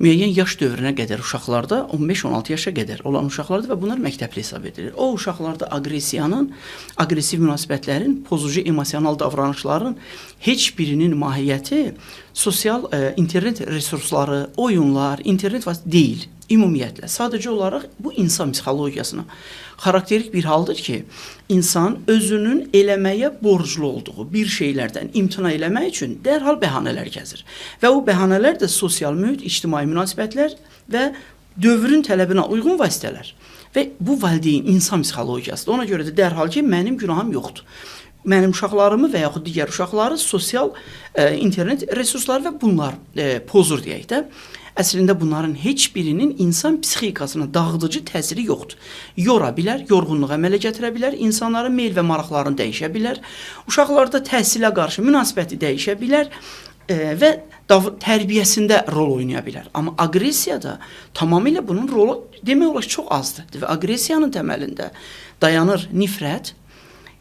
Müəyyən yaş dövrünə qədər uşaqlarda, 15-16 yaşa qədər olan uşaqlarda və bunlar məktəbli hesab edilir. O uşaqlarda aqressiyanın, aqressiv münasibətlərin, pozucu emosional davranışların heç birinin mahiyyəti sosial internet resursları, oyunlar, internet deyil. Ümumiyyətlə, sadəcə olaraq bu insan psixologiyasına xarakterik bir haldır ki, insan özünün eləməyə borclu olduğu bir şeylərdən imtina eləmək üçün dərhal bəhanələr gəzir. Və o bəhanələr də sosial mühit, ictimai münasibətlər və dövrün tələbinə uyğun vasitələr. Və bu valideyn insan psixologiyasıdır. Ona görə də dərhal ki, mənim günahım yoxdur. Mənim uşaqlarımı və yaxud digər uşaqları sosial internet resursları və bunlar pozur deyək də. Əslində bunların heç birinin insan psixikasına dağıdıcı təsiri yoxdur. Yora bilər, yorğunluq əmələ gətirə bilər, insanların meyl və maraqlarını dəyişə bilər, uşaqlarda təhsilə qarşı münasibəti dəyişə bilər və tərbiyəsində rol oynaya bilər. Amma aqressiyada tamamilə bunun rolu demək olar ki, çox azdır. Və aqressiyanın təməlində dayanır nifrət,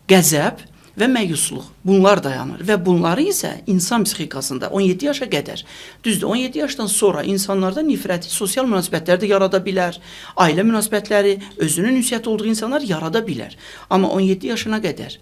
qəzəb və məyusluq. Bunlar dayanır və bunları isə insan psixikasında 17 yaşa qədər, düzdür, 17 yaşdan sonra insanlarda nifrəti, sosial münasibətlər də yarada bilər, ailə münasibətləri, özünün ünsiyyət olduğu insanlar yarada bilər. Amma 17 yaşına qədər,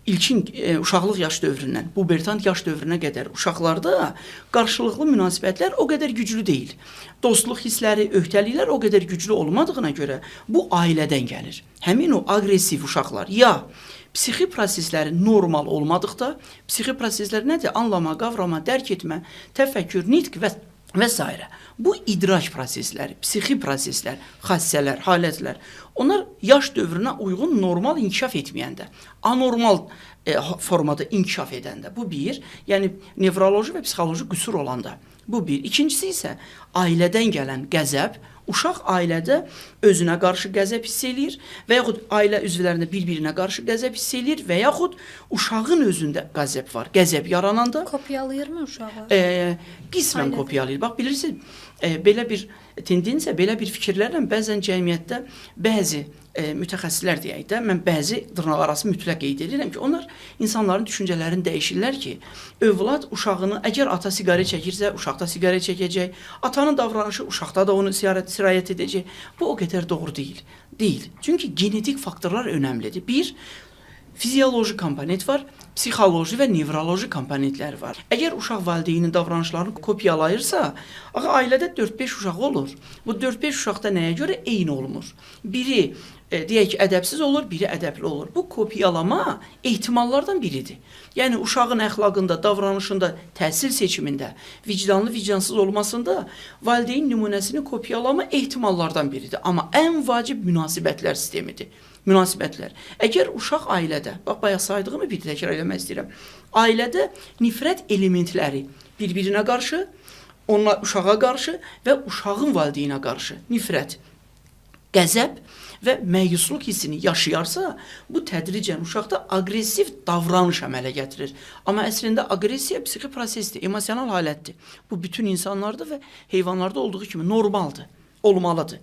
ilkin uşaqlıq yaş dövründən, pubertant yaş dövrünə qədər uşaqlarda qarşılıqlı münasibətlər o qədər güclü deyil. Dostluq hissləri, öhdəliklər o qədər güclü olmadığına görə bu ailədən gəlir. Həmin o aqressiv uşaqlar ya psixi prosesləri normal olmadıqda, psixi proseslər nədir? Anlama, qavrama, dərk etmə, təfəkkür, nitq və s. Bu idrak prosesləri, psixi proseslər, xassələr, halətlər, onlar yaş dövrünə uyğun normal inkişaf etməyəndə, anormal formada inkişaf edəndə, bu bir, yəni nevroloji və psixoloji qüsur olanda, bu bir. İkincisi isə ailədən gələn qəzəb, uşaq ailədə özünə qarşı qəzəb hiss eləyir və yaxud ailə üzvlərində bir-birinə qarşı qəzəb hiss eləyir və yaxud uşağın özündə qəzəb var. Qəzəb yarananda... Kopyalayırmı uşaqlar? Qismən kopyalayır. Bax, bilirsiniz, belə bir tendensiya, belə bir fikirlərlə bəzən cəmiyyətdə bəzi mütəxəssislər deyək də, mən bəzi dırnaqarası mütləq qeyd edirəm ki, onlar insanların düşüncələrini dəyişirlər ki, övlad uşağını, əgər ata siqaret çəkirsə, uşaq da siqaret çəkəcək, atanın davranışı uşaqda da onu sirayət edəcək. Bu o qədər doğru deyil. Deyil. Çünki genetik faktorlar önəmlidir. Bir, fizioloji komponent var, psixoloji və nevroloji komponentlər var. Əgər uşaq valideynin davranışlarını kopyalayırsa, ailədə 4-5 uşaq olur. Bu 4-5 uşaqda nəyə görə eyni olmur? Biri, deyək ki, ədəbsiz olur, biri ədəbli olur. Bu kopyalama ehtimallardan biridir. Yəni, uşağın əxlaqında, davranışında, təhsil seçimində, vicdanlı, vicdansız olmasında valideyn nümunəsini kopyalama ehtimallardan biridir. Amma ən vacib münasibətlər sistemidir. Münasibətlər. Əgər uşaq ailədə, bax, bayaq saydığımı bir təkrar eləmək istəyirəm, ailədə nifrət elementləri bir-birinə qarşı, uşağa qarşı və uşağın valideynə qarşı nifrət, qəzəb və məyusluq hissini yaşayarsa, bu tədricən uşaqda aqressiv davranış əmələ gətirir. Amma əslində aqressiya psixi prosesdir, emosional halətdir. Bu bütün insanlarda və heyvanlarda olduğu kimi normaldır, olmalıdır.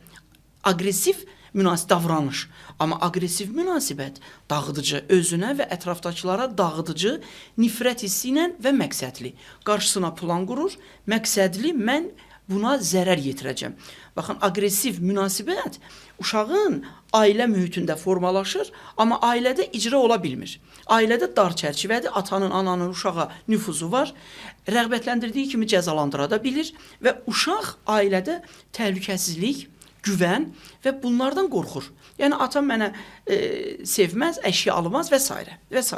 Aqressiv davranış. Amma aqressiv münasibət dağıdıcı, özünə və ətrafdakılara dağıdıcı nifrət hissi ilə və məqsədli. Qarşısına plan qurur, məqsədli mən buna zərər yetirəcəm. Baxın, aqressiv münasibət uşağın ailə mühitində formalaşır, amma ailədə icra ola bilmir. Ailədə dar çərçivədir, atanın, ananın uşağa nüfuzu var, rəğbətləndirdiyi kimi cəzalandıra da bilir və uşaq ailədə təhlükəsizlik, güvən və bunlardan qorxur. Yəni, atam mənə sevməz, əşya almaz və s. və s.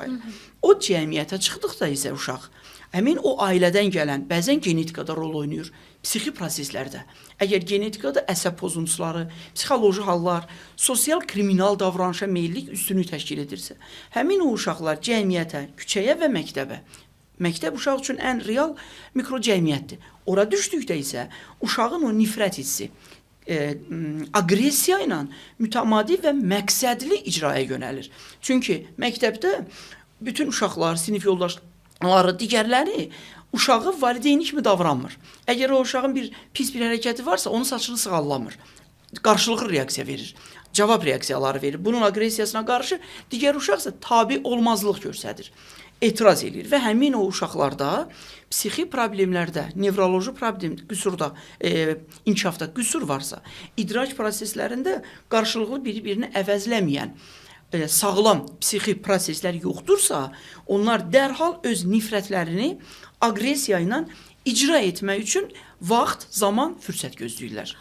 O cəmiyyətə çıxdıqda isə uşaq, həmin o ailədən gələn, bəzən genetikada rol oynayır, psixi proseslərdə. Əgər genetikada əsəb pozuntuları, psixoloji hallar, sosial kriminal davranışa meyillik üstünlük təşkil edirsə, həmin o uşaqlar cəmiyyətə, küçəyə və məktəbə, məktəb uşaq üçün ən real mikrocəmiyyətdir. Ora düşdükdə isə uşağın o nifrət hissi, aqressiya ilə mütəmadi və məqsədli icraya yönəlir. Çünki məktəbdə bütün uşaqlar, sinif yoldaşları, digərləri uşağı valideyni kimi davranmır. Əgər o uşağın pis bir hərəkəti varsa, onun saçını sığallamır. Qarşılıqlı reaksiya verir. Cavab reaksiyaları verir. Bunun aqressiyasına qarşı digər uşaq isə tabi olmazlıq göstərir. etiraz edir və həmin o uşaqlarda psixi problemlərdə, nevroloji problem, qüsurda, inkişafda qüsur varsa, idrak proseslərində qarşılıqlı bir-birini əvəzləməyən sağlam psixi proseslər yoxdursa, onlar dərhal öz nifrətlərini aqressiya ilə icra etmək üçün vaxt, zaman, fürsət gözləyirlər.